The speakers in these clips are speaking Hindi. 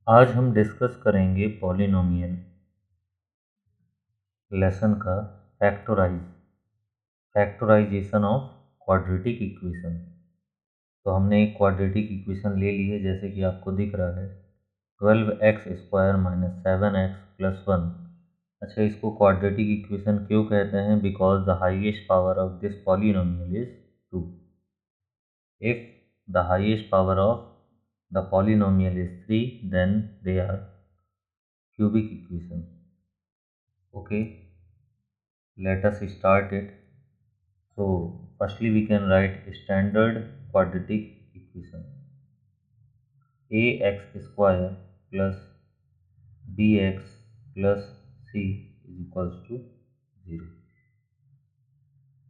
आज हम डिस्कस करेंगे पॉलिनोमियल लेसन का फैक्टराइजेशन ऑफ क्वाड्रेटिक इक्वेशन। तो हमने एक क्वाड्रेटिक इक्वेशन ले ली है, जैसे कि आपको दिख रहा है 12x² - 7x + 1। अच्छा, इसको क्वाड्रेटिक इक्वेशन क्यों कहते हैं? Because the highest power of this polynomial is 2। If the highest power of the polynomial is 3, then they are cubic equation. Okay, let us start it. So firstly we can write standard quadratic equation: ax² plus bx plus c is equals to 0।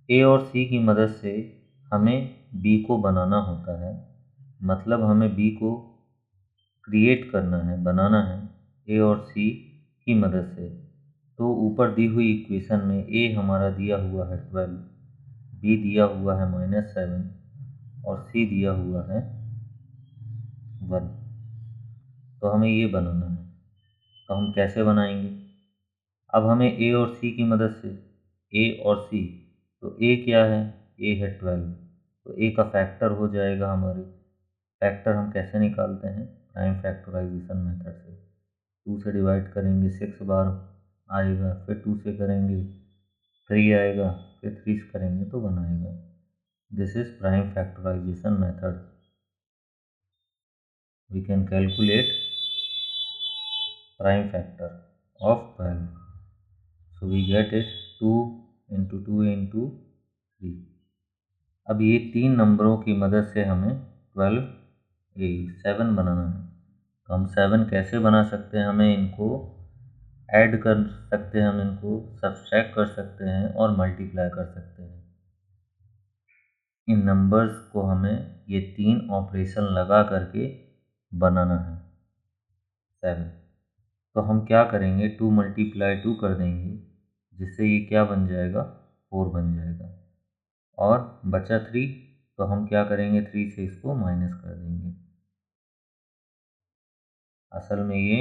a और c की मदद से हमें b को बनाना होता है, मतलब हमें b को क्रिएट करना है, बनाना है ए और सी की मदद से। तो ऊपर दी हुई इक्वेशन में ए हमारा दिया हुआ है 12, बी दिया हुआ है -7 और सी दिया हुआ है 1। तो हमें ये बनाना है। तो हम कैसे बनाएंगे? अब हमें ए और सी की मदद से, ए और सी, तो ए क्या है? ए है 12, तो ए का फैक्टर हो जाएगा हमारे। फैक्टर हम कैसे निकालते हैं? प्राइम फैक्टराइजेशन मेथड से। 2 से डिवाइड करेंगे 6 बार आएगा, फिर 2 से करेंगे 3 आएगा, फिर 3 से करेंगे तो 1 आएगा। This is prime factorization method. We can calculate prime factor of 12। So we get it 2 × 2 × 3। अब ये 3 नंबरों की मदद से हमें 7 बनाना है। तो हम 7 कैसे बना सकते हैं? हमें इनको ऐड कर सकते हैं, हम इनको सब्सट्रैक्ट कर सकते हैं और मल्टीप्लाई कर सकते हैं। इन नंबर्स को हमें ये 3 ऑपरेशन लगा करके बनाना है 7। तो हम क्या करेंगे? 2 × 2 कर देंगे, जिससे ये क्या बन जाएगा? 4 बन जाएगा। और बचा 3, तो हम क्या करेंगे? 3 से इसको माइनस कर देंगे। असल में ये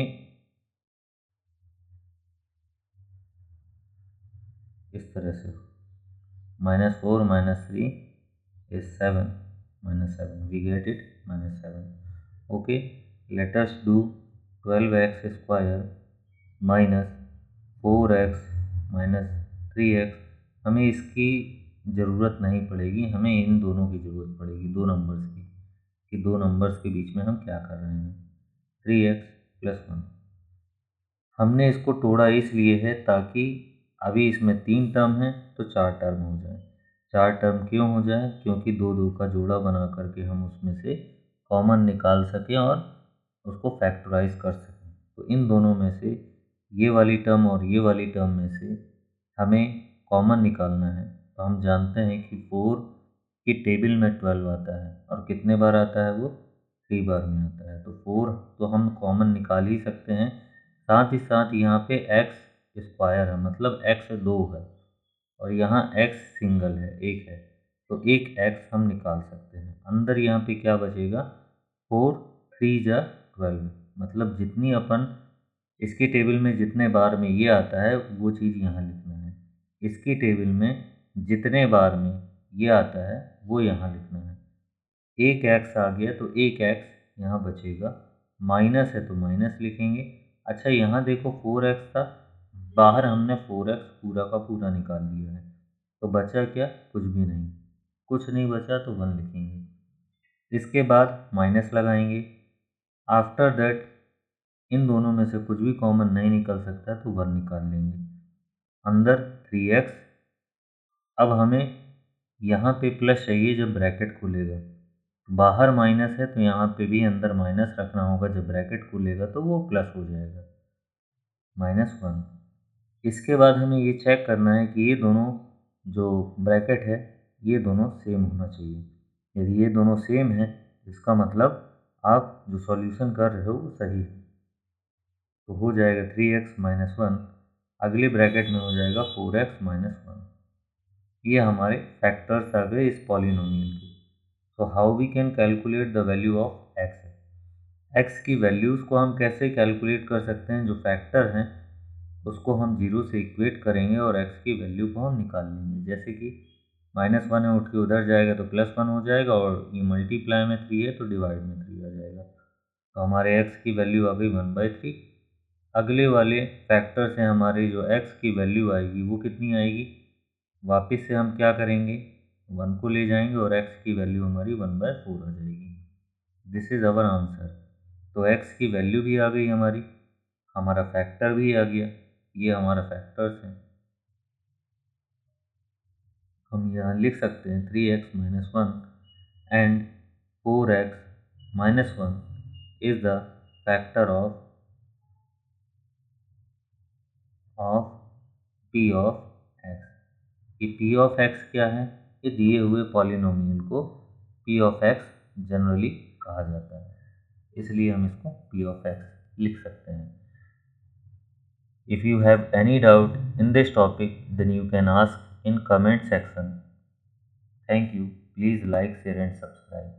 इस तरह से -4 - 3 is 7 - 7, we get it -7। okay, let us do 12x² minus 4x minus 3x। हमें इसकी ज़रूरत नहीं पड़ेगी, हमें इन दोनों की ज़रूरत पड़ेगी, दो नंबर्स की, कि दो नंबर्स के बीच में हम क्या कर रहे हैं। 3x + 1 हमने इसको तोड़ा इसलिए है ताकि अभी इसमें 3 टर्म हैं तो 4 टर्म हो जाए। 4 टर्म क्यों हो जाए? क्योंकि 2 का जोड़ा बना करके हम उसमें से कॉमन निकाल सकें और उसको फैक्टराइज कर सकें। तो इन दोनों में से ये वाली टर्म और ये वाली टर्म में से हमें कॉमन निकालना है। तो हम जानते हैं कि 4 की टेबल में 12 आता है और कितने बार आता है? वो 3 बार में आता है। तो 4 तो हम कॉमन निकाल ही सकते हैं। साथ ही साथ यहाँ पे x² है, मतलब x 2 है और यहाँ x सिंगल है, 1 है, तो एक x हम निकाल सकते हैं। अंदर यहाँ पे क्या बचेगा? 4 3 जा 12, मतलब जितनी अपन इसकी टेबल में जितने बार में ये आता है वो चीज़ यहाँ लिखना है। इसकी टेबल में जितने बार में ये आता है वो यहाँ लिखना है। एक x आ गया तो एक x यहाँ बचेगा, माइनस है तो माइनस लिखेंगे। अच्छा, यहाँ देखो 4x था, बाहर हमने 4x पूरा का पूरा निकाल लिया है, तो बचा क्या? कुछ भी नहीं। कुछ नहीं बचा तो 1 लिखेंगे। इसके बाद माइनस लगाएंगे। आफ्टर दैट इन दोनों में से कुछ भी कॉमन नहीं निकल सकता तो 1 निकाल लेंगे। अंदर 3x। अब हमें यहाँ पे प्लस चाहिए जब ब्रैकेट खुलेगा, बाहर माइनस है तो यहाँ पे भी अंदर माइनस रखना होगा, जब ब्रैकेट खुलेगा तो वो प्लस हो जाएगा, -1। इसके बाद हमें ये चेक करना है कि ये दोनों जो ब्रैकेट है ये दोनों सेम होना चाहिए। यदि ये दोनों सेम है इसका मतलब आप जो सॉल्यूशन कर रहे हो वो सही है। तो हो जाएगा 3x - 1, अगले ब्रैकेट में हो जाएगा 4x - 1। ये हमारे फैक्टर्स आ गए इस पॉलिनोमियल के। So how we can calculate the value of x? X की वैल्यूज़ को हम कैसे कैलकुलेट कर सकते हैं, जो फैक्टर हैं उसको हम 0 से इक्वेट करेंगे और एक्स की वैल्यू को हम निकाल लेंगे। जैसे कि -1 है, उठ के उधर जाएगा तो +1 हो जाएगा, और ये मल्टीप्लाई में 3 है तो डिवाइड में 3 आ जाएगा। तो हमारे एक्स की वैल्यू आ गई 1/3। अगले वाले फैक्टर से हमारी जो एक्स की वैल्यू आएगी वो कितनी आएगी, वापस से हम क्या करेंगे, 1 को ले जाएंगे और एक्स की वैल्यू हमारी 1/4 आ जाएगी। This is our answer. तो एक्स की वैल्यू भी आ गई हमारी, हमारा फैक्टर भी आ गया। ये हमारा फैक्टर्स हैं। हम यहाँ लिख सकते हैं 3x-1 and 4x-1 is the factor of p of x। ये p ऑफ x क्या है, ये दिए हुए पॉलिनोमियल को p ऑफ x जनरली कहा जाता है, इसलिए हम इसको p ऑफ x लिख सकते हैं। If you have any doubt in this topic, then you can ask in comment section. Thank you. Please like, share and subscribe.